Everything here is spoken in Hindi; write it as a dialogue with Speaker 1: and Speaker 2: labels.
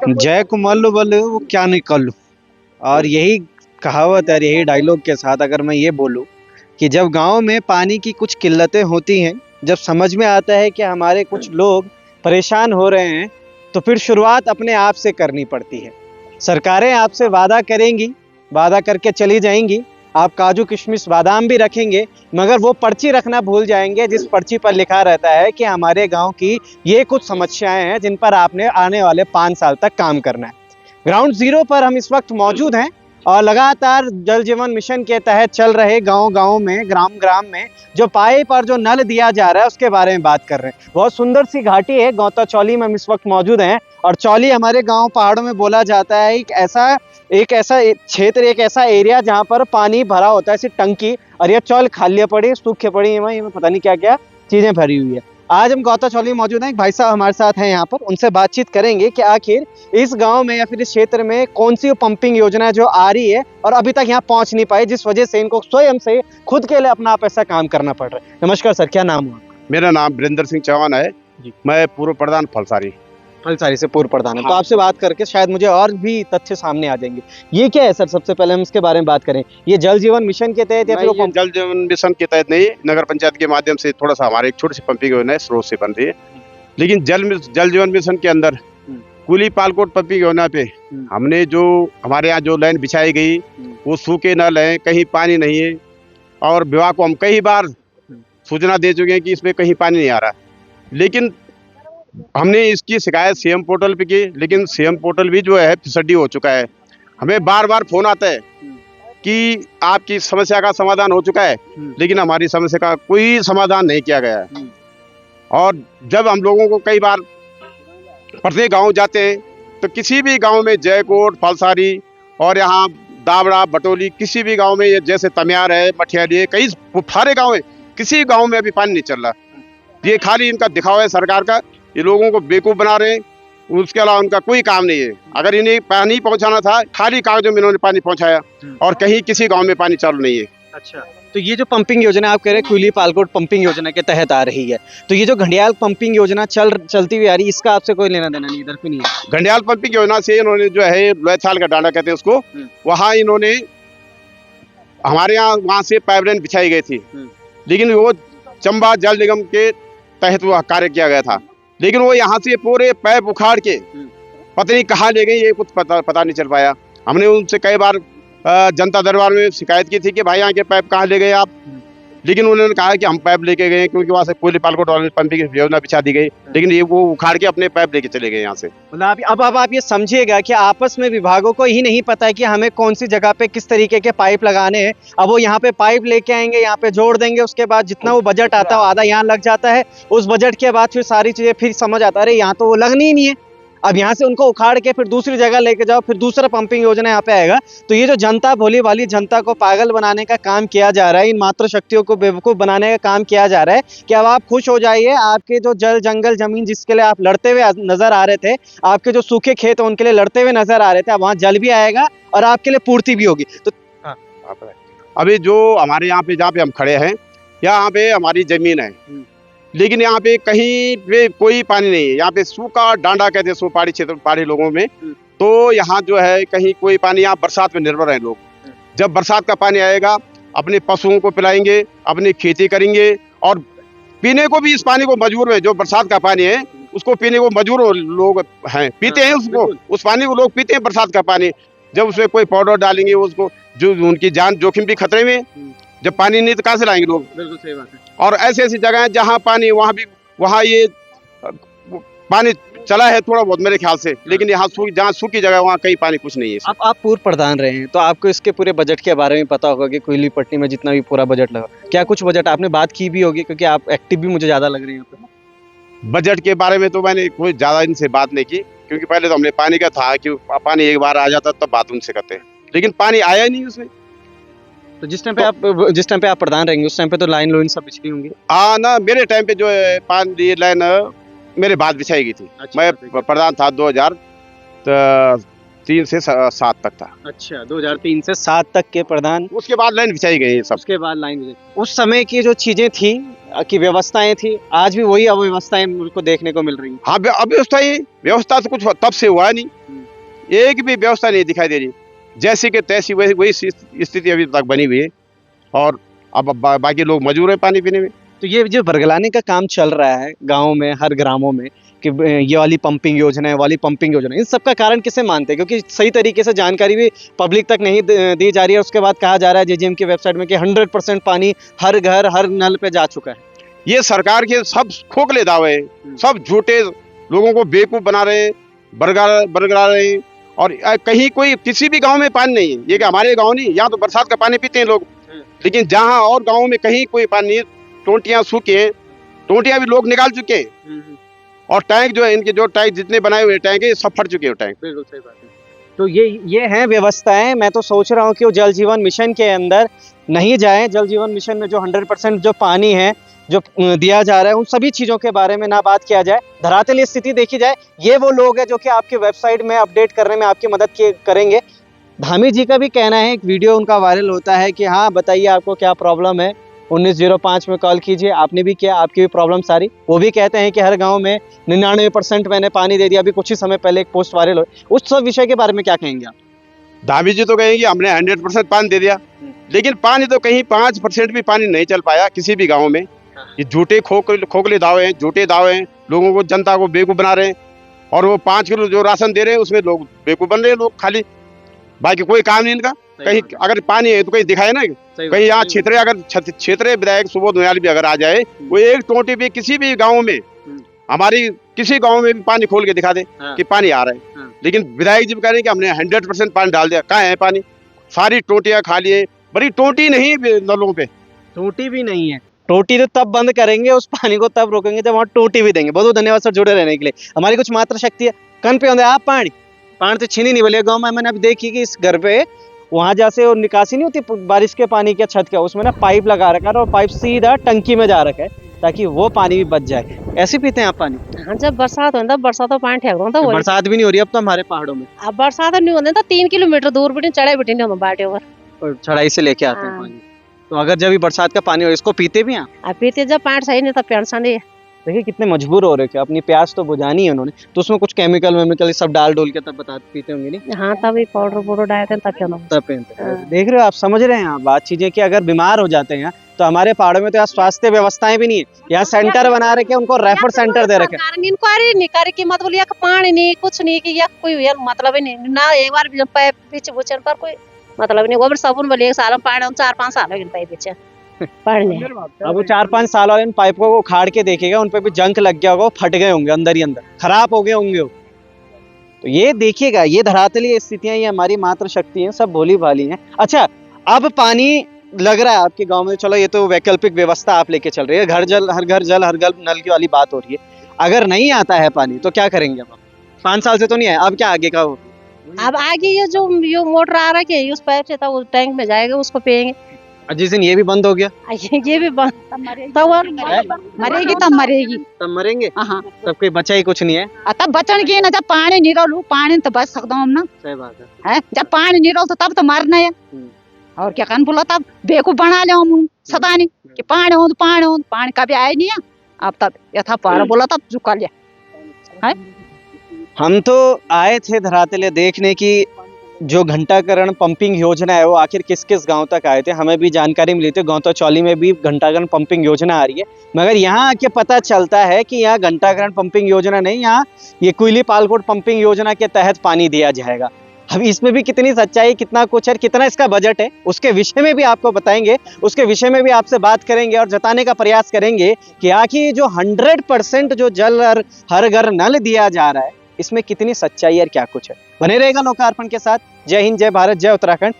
Speaker 1: जय को मल्लू बल्लू वो क्या नहीं कल्लू। और यही कहावत है, यही डायलॉग के साथ अगर मैं ये बोलूं कि जब गांव में पानी की कुछ किल्लतें होती हैं, जब समझ में आता है कि हमारे कुछ लोग परेशान हो रहे हैं, तो फिर शुरुआत अपने आप से करनी पड़ती है। सरकारें आपसे वादा करेंगी, वादा करके चली जाएंगी, आप काजू किशमिश बादाम भी रखेंगे, मगर वो पर्ची रखना भूल जाएंगे जिस पर्ची पर लिखा रहता है कि हमारे गांव की ये कुछ समस्याएं हैं जिन पर आपने आने वाले 5 साल तक काम करना है। ग्राउंड जीरो पर हम इस वक्त मौजूद हैं और लगातार जल जीवन मिशन के तहत चल रहे गांव गांव में, ग्राम ग्राम में जो पाइप और जो नल दिया जा रहा है उसके बारे में बात कर रहे हैं। बहुत सुंदर सी घाटी है गौता चौली में हम इस वक्त मौजूद हैं। और चौली हमारे गांव पहाड़ों में बोला जाता है एक ऐसा क्षेत्र, एक ऐसा एरिया जहां पर पानी भरा होता है, ऐसी टंकी, और ये चौल खाली पड़ी, सूखे पड़ी है, पता नहीं क्या क्या चीजें भरी हुई है। आज हम गौता चौली में मौजूद हैं, एक भाई साहब हमारे साथ हैं यहाँ पर, उनसे बातचीत करेंगे कि आखिर इस गांव में या फिर इस क्षेत्र में कौन सी पंपिंग योजना है जो आ रही है और अभी तक यहाँ पहुंच नहीं पाई, जिस वजह से इनको स्वयं से खुद के लिए अपना आप ऐसा काम करना पड़ रहा है। नमस्कार सर, क्या नाम हुआ?
Speaker 2: मेरा नाम वीरेंद्र सिंह चौहान है जी। मैं पूर्व प्रधान फलसारी
Speaker 1: से पूर्व प्रधान है।
Speaker 2: हाँ।
Speaker 1: तो आपसे बात करके शायद मुझे और भी तथ्य सामने आ जाएंगे। ये क्या है सर, सबसे पहले हम इसके बारे में बात करें। ये जल जीवन मिशन के तहत या फिर
Speaker 2: ये जल जीवन मिशन के तहत नहीं, नगर पंचायत के माध्यम से थोड़ा सा हमारे एक छोटी सी पंपिंग योजना है, स्रोत से बन रही है। लेकिन जल जीवन मिशन के अंदर कुली पालकोट पंपिंग योजना पे हमने जो हमारे यहाँ जो लाइन बिछाई गई वो सूखे नल है, कहीं पानी नहीं है। और विभाग को हम कई बार सूचना दे चुके हैं कि इसमें कहीं पानी नहीं आ रहा। लेकिन हमने इसकी शिकायत सीएम पोर्टल पे की, लेकिन सीएम पोर्टल भी जो है फिसड्डी हो चुका है। हमें बार बार फोन आता है कि आपकी समस्या का समाधान हो चुका है, लेकिन हमारी समस्या का कोई समाधान नहीं किया गया है। और जब हम लोगों को कई बार प्रत्येक गांव जाते हैं तो किसी भी गांव में, जयकोट, फलसारी और यहाँ दावड़ा, बटोली, किसी भी गांव में, जैसे तमियार है, मठियाली है, कई सारे गाँव है, किसी गाँव में अभी पानी नहीं चल रहा। ये खाली इनका दिखावा है सरकार का, ये लोगों को बेवकूफ़ बना रहे हैं, उसके अलावा उनका कोई काम नहीं है। अगर इन्हें पानी पहुंचाना था, खाली कागजों में इन्होंने पानी पहुंचाया और कहीं किसी गांव में पानी चालू नहीं है।
Speaker 1: अच्छा, तो ये जो पंपिंग योजना आप कह रहे हैं कुली पालकोट पंपिंग योजना के तहत आ रही है, तो ये जो घंडियाल पंपिंग योजना चलती हुई आ रही है, इसका आपसे कोई लेना देना नहीं, इधर पे नहीं है।
Speaker 2: घंडियाल पंपिंग योजना से इन्होंने जो है लोहछाल का डांडा कहते हैं उसको, वहाँ इन्होंने हमारे यहाँ वहाँ से पाइपलाइन बिछाई गई थी, लेकिन वो चंबा जल निगम के तहत वो कार्य किया गया था। लेकिन वो यहाँ से पूरे पैप उखाड़ के पता नहीं कहाँ ले गए, ये कुछ पता नहीं चल पाया। हमने उनसे कई बार जनता दरबार में शिकायत की थी कि भाई यहाँ के पाइप कहाँ ले गए आप, लेकिन उन्होंने कहा कि हम पाइप लेके गए क्योंकि वहाँ से कुली पालकोट वाले पंपिंग योजना बिछा दी गई, लेकिन ये वो उखाड़ के अपने पाइप लेके चले गए यहाँ से।
Speaker 1: मतलब अब आप ये समझिएगा कि आपस में विभागों को ही नहीं पता है कि हमें कौन सी जगह पे किस तरीके के पाइप लगाने हैं। अब वो यहाँ पे पाइप लेके आएंगे, यहाँ पे जोड़ देंगे, उसके बाद जितना वो बजट आता है आधा यहाँ लग जाता है। उस बजट के बाद फिर सारी चीजें फिर समझ आता है अरे यहाँ तो वो लगनी ही नहीं है। अब यहाँ से उनको उखाड़ के फिर दूसरी जगह लेके जाओ, फिर दूसरा पंपिंग योजना यहाँ पे आएगा। तो ये जो जनता, भोली भाली जनता को पागल बनाने का काम किया जा रहा है, इन मात्र शक्तियों को बेवकूफ़ बनाने का काम किया जा रहा है कि अब आप खुश हो जाइए, आपके जो जल जंगल जमीन जिसके लिए आप लड़ते हुए नजर आ रहे थे, आपके जो सूखे खेत उनके लिए लड़ते हुए नजर आ रहे थे, अब वहाँ जल भी आएगा और आपके लिए पूर्ति भी होगी। तो
Speaker 2: अभी जो हमारे यहाँ पे, जहाँ पे हम खड़े हैं, यहाँ पे हमारी जमीन है, लेकिन यहाँ पे कहीं पे कोई पानी नहीं है। यहाँ पे सूखा डांडा कहते हैं, सो पहाड़ी क्षेत्र, पहाड़ी लोगों में, तो यहाँ जो है कहीं कोई पानी, यहाँ बरसात पे निर्भर है लोग। जब बरसात का पानी आएगा, अपने पशुओं को पिलाएंगे, अपनी खेती करेंगे, और पीने को भी इस पानी को मजबूर है। जो बरसात का पानी है उसको पीने को मजबूर लोग हैं, पीते हैं उसको, उस पानी को लोग पीते हैं, बरसात का पानी। जब उसमें कोई पाउडर डालेंगे, उसको जो उनकी जान जोखिम भी खतरे में। जब पानी नहीं तो कहाँ से लाएंगे लोग?
Speaker 1: बिल्कुल सही बात है।
Speaker 2: और ऐसी ऐसी जगह है जहाँ पानी, वहाँ ये पानी चला है थोड़ा बहुत मेरे ख्याल से, लेकिन यहाँ जहाँ सूखी जगह वहाँ कहीं पानी कुछ नहीं है।
Speaker 1: आप पूर्व प्रधान रहे हैं तो आपको इसके पूरे बजट के बारे में पता होगा कि कोयली पट्टी में जितना भी पूरा बजट लगा, क्या कुछ बजट आपने बात की भी होगी, क्योंकि आप एक्टिव भी मुझे ज्यादा लग रहे हैं यहाँ पे।
Speaker 2: बजट के बारे में तो मैंने कोई ज्यादा इनसे बात नहीं की, क्योंकि पहले तो हमने पानी का था कि पानी एक बार आ जाता तब बात उनसे करते हैं, लेकिन पानी आया ही नहीं उसमें।
Speaker 1: तो जिस टाइम पे आप प्रधान रहेंगे उस टाइम पे तो लाइन लोइन सब बिछी होंगी।
Speaker 2: ना, मेरे टाइम पे जो है पानी लाइन मेरे बाद बिछाई गई थी। मैं प्रधान था 2000 2003 से 7 तक था।
Speaker 1: अच्छा, 2003 से 7 तक के प्रधान,
Speaker 2: उसके बाद लाइन बिछाई गई है सब।
Speaker 1: उसके बाद लाइन। उस समय की जो चीजें थी, की व्यवस्थाएं थी, आज भी वही अव्यवस्थाएं मुझको देखने को मिल रही हैं।
Speaker 2: हाँ, अब व्यवस्था तो कुछ तब से हुआ नहीं, एक भी व्यवस्था नहीं दिखाई दे रही, जैसी के तैसी वही वही स्थिति अभी तक बनी हुई है। और अब बाकी लोग मजबूर है पानी पीने में।
Speaker 1: तो ये जो बरगलाने का काम चल रहा है गाँव में, हर ग्रामों में, कि ये वाली पंपिंग योजना है, वाली पंपिंग योजना है, इन सब का कारण किसे मानते हैं? क्योंकि सही तरीके से जानकारी भी पब्लिक तक नहीं दी जा रही है। उसके बाद कहा जा रहा है जेजीएम की वेबसाइट में कि 100% पानी हर घर, हर नल पे जा चुका है।
Speaker 2: ये सरकार के सब खोखले दावे हैं, सब झूठे, लोगों को बेवकूफ बना रहे हैं, बरगला रहे हैं। और कहीं कोई किसी भी गांव में पानी नहीं है। ये कि हमारे गांव नहीं, यहाँ तो बरसात का पानी पीते हैं लोग, लेकिन जहाँ और गाँव में कहीं कोई पानी नहीं, टोंटियाँ सूखे हैं, टोंटियाँ भी लोग निकाल चुके हैं। और टैंक जो है, इनके जो टैंक जितने बनाए हुए टैंक है, सब फट चुके हैं टैंक।
Speaker 1: बिल्कुल सही बात है। तो ये हैं व्यवस्थाएं। मैं तो सोच रहा हूँ कि वो जल जीवन मिशन के अंदर नहीं जाए। जल जीवन मिशन में जो 100% जो पानी है जो दिया जा रहा है, उन सभी चीज़ों के बारे में ना बात किया जाए, धरातल स्थिति देखी जाए। ये वो लोग हैं जो कि आपकी वेबसाइट में अपडेट करने में आपकी मदद करेंगे। धामी जी का भी कहना है, एक वीडियो उनका वायरल होता है कि हाँ बताइए आपको क्या प्रॉब्लम है, 1905 में कॉल कीजिए। आपने भी किया, आपकी भी प्रॉब्लम सारी। वो भी कहते हैं कि हर गांव में 99% मैंने पानी दे दिया। अभी कुछ ही समय पहले एक पोस्ट वायरल हो, उस सब विषय के बारे में क्या कहेंगे आप?
Speaker 2: धामी जी तो कहेंगे हमने 100% पानी दे दिया, लेकिन पानी तो कहीं 5% भी पानी नहीं चल पाया किसी भी गाँव में। ये झूठे खोखले दावे हैं, झूठे दावे हैं, लोगों को, जनता को बेवकूफ बना रहे हैं। और वो 5 किलो जो राशन दे रहे हैं उसमें लोग बेवकूफ बन रहे हैं, लोग खाली, बाकी कोई काम नहीं इनका। कहीं अगर पानी है तो कहीं दिखाए ना, कहीं यहाँ क्षेत्रीय विधायक सुबोध उनियाल भी अगर आ जाए, वो एक टोटी भी किसी भी गाँव में, हमारी किसी गाँव में भी पानी खोल के दिखा दे कि पानी आ रहा है। लेकिन विधायक जी कह रहे हैं कि हमने 100% पानी डाल दिया। कहाँ है पानी? सारी टोटियाँ खाली है, बड़ी टोटी नहीं नलों पे,
Speaker 1: टोटी भी नहीं है। टोटी तो तब बंद करेंगे, उस पानी को तब रोकेंगे जब वहाँ टोटी भी देंगे। बहुत बहुत धन्यवाद सर जुड़े रहने के लिए। हमारी कुछ मात्र शक्ति है, कन पे आप पानी तो छीनी नहीं बोले गाँव में। मैंने अभी देखी कि इस घर पे वहाँ जैसे निकासी नहीं होती बारिश के पानी के छत का, उसमें ना पाइप लगा रखा है और पाइप सीधा टंकी में जा रखा है ताकि वो पानी भी बच जाए। ऐसे पीते हैं आप पानी?
Speaker 3: हाँ, जब बरसात होता बरसात तो पानी ठेक तो
Speaker 1: बरसात भी नहीं हो रही अब तो हमारे पहाड़ों में।
Speaker 3: अब बरसात नहीं होने तो 3 किलोमीटर दूर बिटिन चढ़ाई बिटिन हम बाटे
Speaker 1: और चढ़ाई से लेके आते हैं पानी। तो अगर जब बरसात का पानी हो, इसको पीते भी हैं?
Speaker 3: आप पीते जब पानी सही नहीं तो प्यासा नहीं।
Speaker 1: देखिए कितने मजबूर हो रहे थे, अपनी प्यास तो बुझानी है उन्होंने, तो उसमें कुछ केमिकल सब डाल के तब पीते होंगे नहीं?
Speaker 3: हाँ, तभी पाउडर डालते
Speaker 1: तब देख रहे हो आप, समझ रहे हैं आप बात चीजें कि अगर बीमार हो जाते हैं तो हमारे पहाड़ों में तो यहाँ स्वास्थ्य व्यवस्थाएं भी नहीं है। यहाँ सेंटर बना रखे, उनको रेफर सेंटर दे रखे।
Speaker 3: इंक्वायरी नहीं करे कि मतलब या पानी नहीं, कुछ नहीं कि या कोई मतलब नहीं ना। एक बार पीछे बुचन पर कोई मतलब नहीं, वो भी साबुन वाले 1 साल पानी 4-5 साल हो गए पाइप पीछे पढ़ने।
Speaker 1: अब वो 4-5 साल वाले इन पाइपों को उखाड़ के देखेगा, उन पे भी जंक लग गया होगा, फट गए होंगे अंदर ही अंदर, खराब हो गए होंगे। तो ये देखिएगा, ये धरातली स्थितियां, ये हमारी मात्र शक्ति हैं, सब भोली भाली हैं। अच्छा, अब पानी लग रहा है आपके गांव में, चलो ये तो वैकल्पिक व्यवस्था आप लेके चल रही है, हर घर नल की वाली बात हो रही है। अगर नहीं आता है पानी तो क्या करेंगे अब? 5 साल से तो नहीं है, अब क्या आगे का हो?
Speaker 3: अब आगे ये जो मोटर आ रहा है उस पाइप से तो टैंक में जाएगा, उसको पिएंगे।
Speaker 1: जिस दिन ये भी बंद हो गया
Speaker 3: ये भी बंद,
Speaker 4: मरेगी तब मरेगी,
Speaker 1: तब मरेंगे।
Speaker 4: हाँ,
Speaker 1: तब कोई बचा ही कुछ नहीं है।
Speaker 4: तब बचन की ना, जब पानी नहीं रोलू, पानी तो बच सकता हूँ ना।
Speaker 1: सही बात है।
Speaker 4: जब पानी नहीं रोल तो तब तो मरना है। और क्या कहन बोला, तब बेवकूफ बना ले सदा नहीं कि पानी हो पानी कभी आया नहीं है। अब तब यथा पारा बोला तब झुका लिया।
Speaker 1: हम तो आए थे धरातल देखने की जो घंटाकरण पंपिंग योजना है वो आखिर किस किस गांव तक आए थे। हमें भी जानकारी मिली थी गौता चौली में भी घंटाकरण पंपिंग योजना आ रही है, मगर यहाँ आके पता चलता है कि यहाँ घंटाकरण पंपिंग योजना नहीं, यहाँ ये कुली पालकोट पंपिंग योजना के तहत पानी दिया जाएगा। अब इसमें भी कितनी सच्चाई, कितना कुछ है, कितना इसका बजट है, उसके विषय में भी आपको बताएंगे, उसके विषय में भी आपसे बात करेंगे और जताने का प्रयास करेंगे कि आखिर जो 100% जो जल हर घर नल दिया जा रहा है इसमें कितनी सच्चाई और क्या कुछ है। बने रहेगा लोकार्पण के साथ। जय हिंद, जय भारत, जय उत्तराखंड।